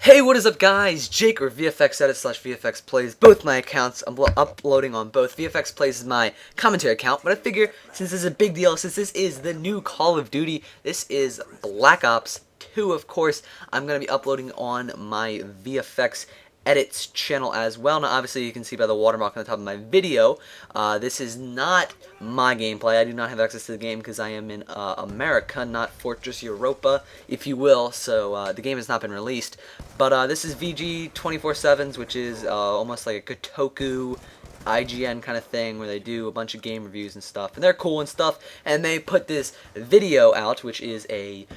Hey, what is up, guys? Jake, or VFX/VFXplays, both my accounts. I'm uploading on both. VFXplays is my commentary account, but I figure since this is a big deal, since this is the new Call of Duty, this is Black Ops 2, of course, I'm going to be uploading on my VFX edits channel as well. Now, obviously, you can see by the watermark on the top of my video, this is not my gameplay. I do not have access to the game because I am in America, not Fortress Europa, if you will, so the game has not been released. But this is VG 24/7's, which is almost like a Kotoku IGN kind of thing where they do a bunch of game reviews and stuff, and they're cool and stuff, and they put this video out, which is a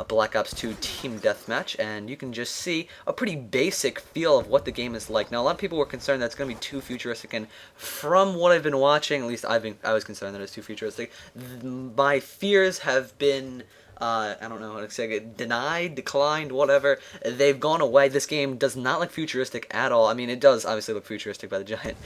Black Ops 2 team deathmatch, and you can just see a pretty basic feel of what the game is like. Now, a lot of people were concerned that it's going to be too futuristic, and from what I've been watching, at least I was concerned that it's too futuristic. My fears have been I don't know how to say it, denied, declined, whatever. They've gone away. This game does not look futuristic at all. I mean, it does obviously look futuristic by the giant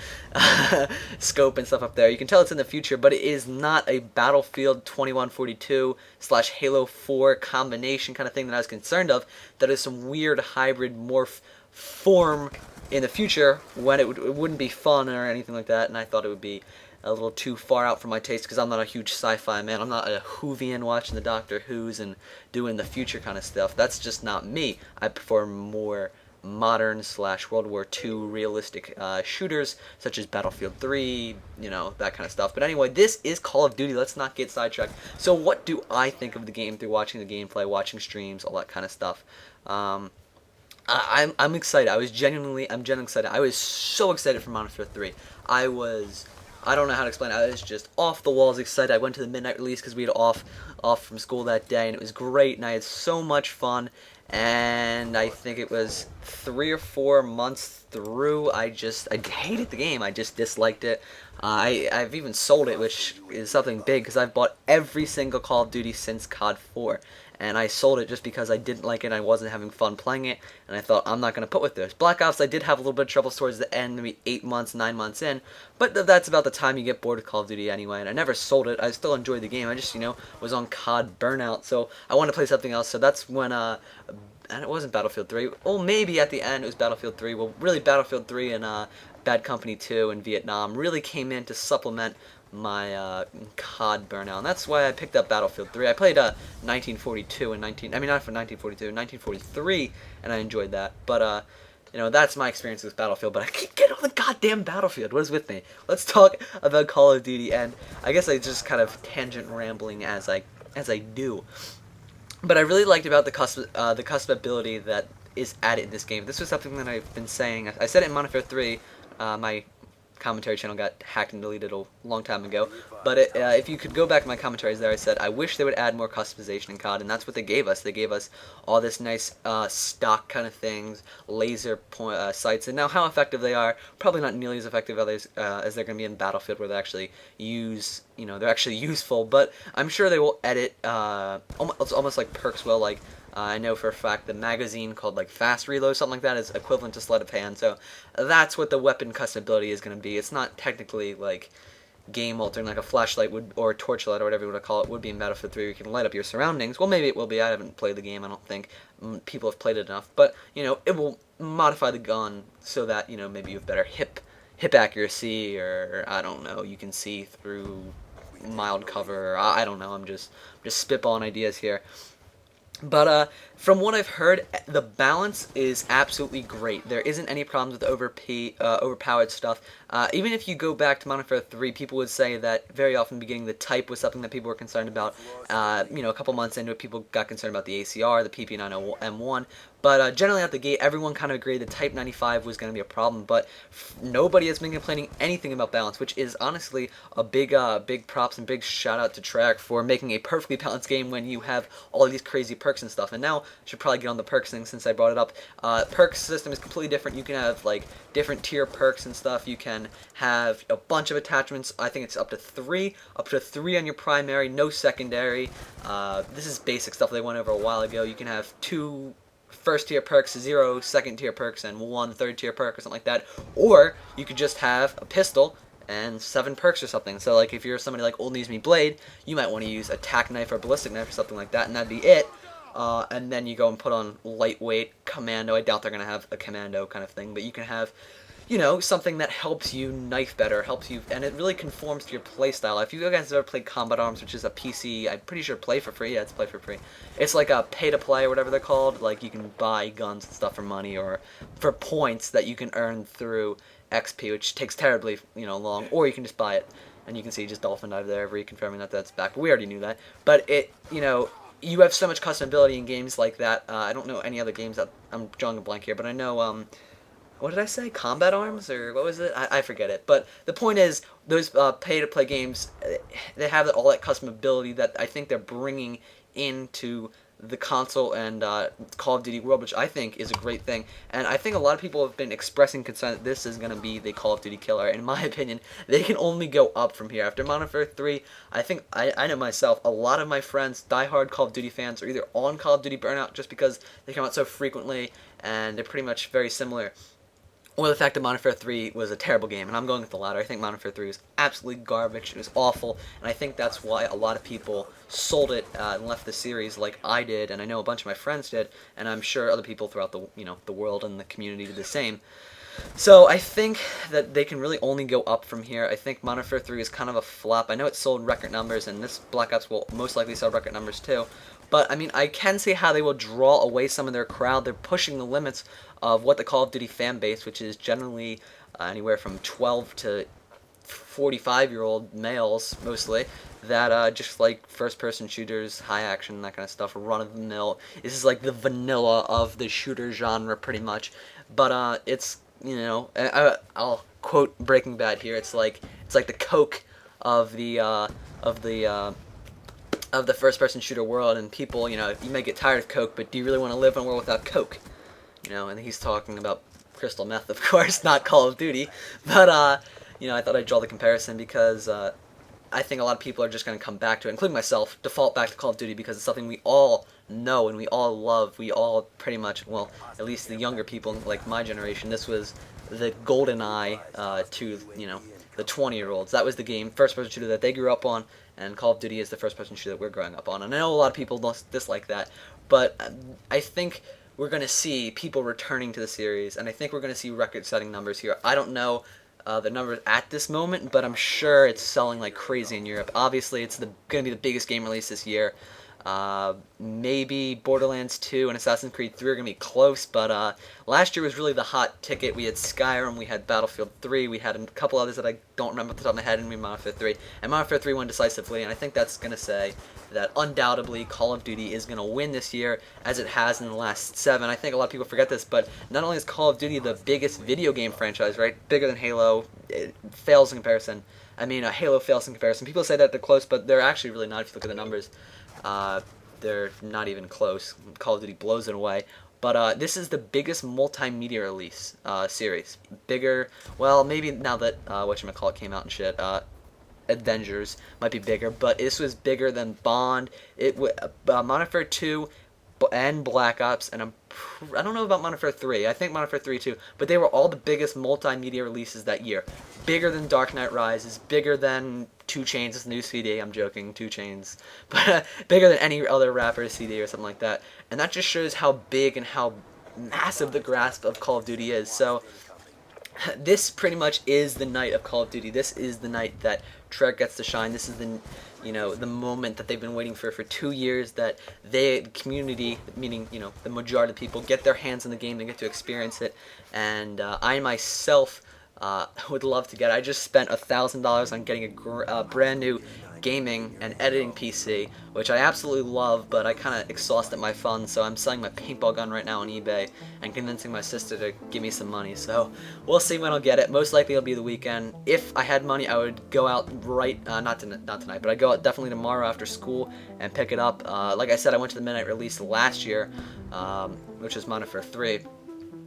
scope and stuff up there. You can tell it's in the future, but it is not a Battlefield 2142 / Halo 4 combination kind of thing that I was concerned of. That is some weird hybrid morph form in the future when it wouldn't be fun or anything like that, and I thought it would be a little too far out for my taste because I'm not a huge sci-fi man. I'm not a Whovian watching the Doctor Who's and doing the future kind of stuff. That's just not me. I prefer more modern / World War II realistic shooters such as Battlefield 3, you know, that kind of stuff. But anyway, this is Call of Duty. Let's not get sidetracked. So what do I think of the game through watching the gameplay, watching streams, all that kind of stuff? I'm excited. I'm genuinely excited. I was so excited for Modern Warfare 3. I don't know how to explain it. I was just off the walls excited. I went to the midnight release because we had off from school that day, and it was great, and I had so much fun. And I think it was 3 or 4 months through, I hated the game. I just disliked it. I've even sold it, which is something big because I've bought every single Call of Duty since COD 4. And I sold it just because I didn't like it and I wasn't having fun playing it, and I thought, I'm not going to put with this. Black Ops, I did have a little bit of trouble towards the end, maybe 8 months, 9 months in, but that's about the time you get bored of Call of Duty anyway, and I never sold it. I still enjoyed the game. I just, was on COD burnout, so I wanted to play something else, so that's when, and it wasn't Battlefield 3. Well, maybe at the end it was Battlefield 3. Well, really Battlefield 3 and Bad Company 2 in Vietnam really came in to supplement my COD burnout, and that's why I picked up Battlefield 3. I played 1942 and 1943, and I enjoyed that. But that's my experience with Battlefield. But I keep getting on the goddamn Battlefield. What is with me? Let's talk about Call of Duty, and I guess I just kind of tangent rambling as I do. But I really liked about the customability that is added in this game. This was something that I've been saying. I said it in Modern Warfare 3. My commentary channel got hacked and deleted a long time ago, but if you could go back to my commentaries there, I said I wish they would add more customization in COD, and that's what they gave us. They gave us all this nice stock kind of things, laser sights, and now how effective they are, probably not nearly as effective as they're going to be in Battlefield, where they actually use, they're actually useful, but I'm sure they will edit, almost like perks will, like, I know for a fact the magazine called like Fast Reload, something like that, is equivalent to Sleight of Hand, so that's what the weapon customability is going to be. It's not technically like game altering like a flashlight would, or torchlight, or whatever you want to call it, would be in Battlefield 3, where you can light up your surroundings. Well, maybe it will be. I haven't played the game. I don't think people have played it enough, but it will modify the gun so that maybe you have better hip accuracy, or I don't know, you can see through mild cover. I don't know. I'm just spitballing ideas here. But from what I've heard, the balance is absolutely great. There isn't any problems with overpowered stuff. Even if you go back to Modern Warfare 3, people would say that very often beginning the type was something that people were concerned about. A couple months into it, people got concerned about the ACR, the PP90M1. But generally out the gate, everyone kind of agreed that Type 95 was going to be a problem. But nobody has been complaining anything about balance, which is honestly a big props and big shout out to Treyarch for making a perfectly balanced game when you have all these crazy perks and stuff. And now I should probably get on the perks thing since I brought it up. Perks system is completely different. You can have like different tier perks and stuff. You can have a bunch of attachments. I think it's up to 3 on your primary, no secondary. This is basic stuff they went over a while ago. You can have 2 first tier perks, 0 second tier perks, and 1 third tier perk or something like that. Or you could just have a pistol and 7 perks or something. So like if you're somebody like Old Knees Me Blade, you might want to use attack knife or ballistic knife or something like that, and that'd be it. And then you go and put on lightweight, commando. I doubt they're gonna have a commando kind of thing, but you can have, you know, something that helps you knife better, helps you, and it really conforms to your playstyle. If you guys have ever played Combat Arms, which is a PC, I'm pretty sure play for free. Yeah, it's play for free. It's like a pay to play or whatever they're called. Like you can buy guns and stuff for money or for points that you can earn through XP, which takes terribly, you know, long. Or you can just buy it, and you can see just Dolphin Dive there, reconfirming that that's back. We already knew that, but it, you know, you have so much customability in games like that. I don't know any other games that I'm drawing a blank here, but I know what did I say? Combat Arms? Or what was it? I forget it. But the point is, those pay-to-play games, they have all that customability that I think they're bringing into the console and Call of Duty world, which I think is a great thing. And I think a lot of people have been expressing concern that this is going to be the Call of Duty killer. And in my opinion, they can only go up from here. After Modern Warfare 3, I think, I know myself, a lot of my friends, diehard Call of Duty fans, are either on Call of Duty Burnout just because they come out so frequently, and they're pretty much very similar, or the fact that Modern Warfare 3 was a terrible game, and I'm going with the latter. I think Modern Warfare 3 was absolutely garbage. It was awful, and I think that's why a lot of people sold it and left the series like I did, and I know a bunch of my friends did, and I'm sure other people throughout the, you know, the world and the community did the same. So I think that they can really only go up from here. I think Modern Warfare 3 is kind of a flop. I know it sold record numbers, and this Black Ops will most likely sell record numbers too. But, I mean, I can see how they will draw away some of their crowd. They're pushing the limits of what the Call of Duty fan base, which is generally anywhere from 12 to 45-year-old males, mostly, that just like first-person shooters, high action, that kind of stuff, run-of-the-mill. This is like the vanilla of the shooter genre, pretty much. But it's, you know, I'll quote Breaking Bad here. It's like the Coke of the first-person shooter world, and people, you know, you may get tired of Coke, but do you really want to live in a world without Coke? You know, and he's talking about crystal meth, of course, not Call of Duty. But, you know, I thought I'd draw the comparison because I think a lot of people are just going to come back to it, including myself, default back to Call of Duty because it's something we all know and we all love. We all pretty much, well, at least the younger people, like my generation, this was the golden eye to, you know, the 20-year-olds. That was the game, first-person shooter that they grew up on, and Call of Duty is the first-person shooter that we're growing up on. And I know a lot of people dislike that, but I think we're going to see people returning to the series, and I think we're going to see record-setting numbers here. I don't know the numbers at this moment, but I'm sure it's selling like crazy in Europe. Obviously, it's going to be the biggest game release this year. Maybe Borderlands 2 and Assassin's Creed 3 are going to be close, but last year was really the hot ticket. We had Skyrim, we had Battlefield 3, we had a couple others that I don't remember off the top of my head, and we had Modern Warfare 3. And Modern Warfare 3 won decisively, and I think that's going to say that undoubtedly Call of Duty is going to win this year, as it has in the last 7. I think a lot of people forget this, but not only is Call of Duty the biggest video game franchise, right, bigger than Halo, it fails in comparison. I mean, Halo fails in comparison. People say that they're close, but they're actually really not if you look at the numbers. They're not even close. Call of Duty blows it away. But this is the biggest multimedia release series. Bigger, well, maybe now that whatchamacallit came out and shit, Avengers might be bigger, but this was bigger than Bond. Modern Warfare 2 and Black Ops, and I don't know about Modern Warfare 3. I think Modern Warfare 3 too, but they were all the biggest multimedia releases that year. Bigger than Dark Knight Rises, bigger than 2 Chainz' new CD. I'm joking, 2 Chainz, but bigger than any other rapper's CD or something like that. And that just shows how big and how massive the grasp of Call of Duty is. So this pretty much is the night of Call of Duty. This is the night that Treyarch gets to shine. This is the, you know, the moment that they've been waiting for 2 years, that the community, meaning, you know, the majority of the people, get their hands in the game, they get to experience it. And I myself would love to get it. I just spent $1,000 on getting a brand new gaming and editing PC, which I absolutely love, but I kind of exhausted my funds, so I'm selling my paintball gun right now on eBay and convincing my sister to give me some money. So we'll see when I'll get it. Most likely it'll be the weekend. If I had money, I would go out not tonight, but I'd go out definitely tomorrow after school and pick it up. Like I said, I went to the midnight release last year, which was Modern Warfare 3.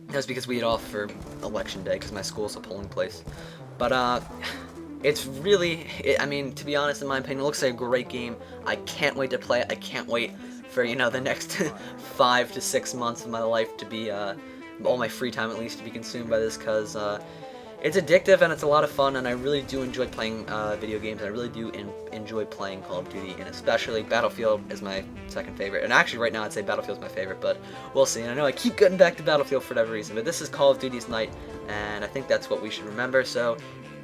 That was because we had off for election day because my school's a polling place. But it's really, I mean, to be honest, in my opinion, it looks like a great game. I can't wait to play it. I can't wait for, you know, the next 5 to 6 months of my life to be, all my free time at least, to be consumed by this, because it's addictive and it's a lot of fun, and I really do enjoy playing video games. I really do enjoy playing Call of Duty, and especially Battlefield is my second favorite. And actually right now I'd say Battlefield's my favorite, but we'll see. And I know I keep getting back to Battlefield for whatever reason, but this is Call of Duty's night, and I think that's what we should remember. So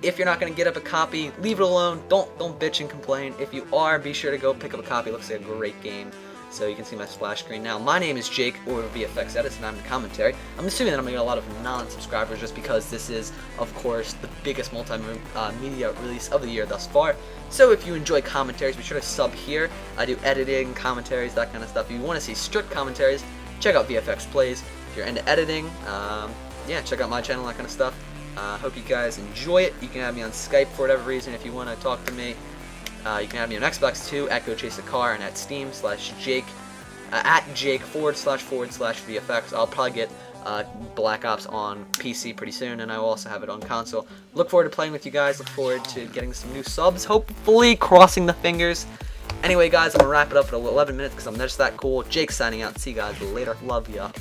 if you're not going to get up a copy, leave it alone. Don't bitch and complain. If you are, be sure to go pick up a copy. It looks like a great game. So you can see my splash screen now. My name is Jake, or VFX Edits, and I'm the commentary. I'm assuming that I'm going to get a lot of non-subscribers just because this is, of course, the biggest multimedia release of the year thus far. So if you enjoy commentaries, be sure to sub here. I do editing, commentaries, that kind of stuff. If you want to see strict commentaries, check out VFXplays. If you're into editing, yeah, check out my channel, that kind of stuff. Hope you guys enjoy it. You can have me on Skype for whatever reason if you want to talk to me. You can have me on Xbox 2 at Go Chase a Car, and at Steam /Jake at Jake /VFX. I'll probably get Black Ops on PC pretty soon, and I will also have it on console. Look forward to playing with you guys. Look forward to getting some new subs. Hopefully, crossing the fingers. Anyway, guys, I'm gonna wrap it up at 11 minutes because I'm just that cool. Jake signing out. See you guys later. Love ya.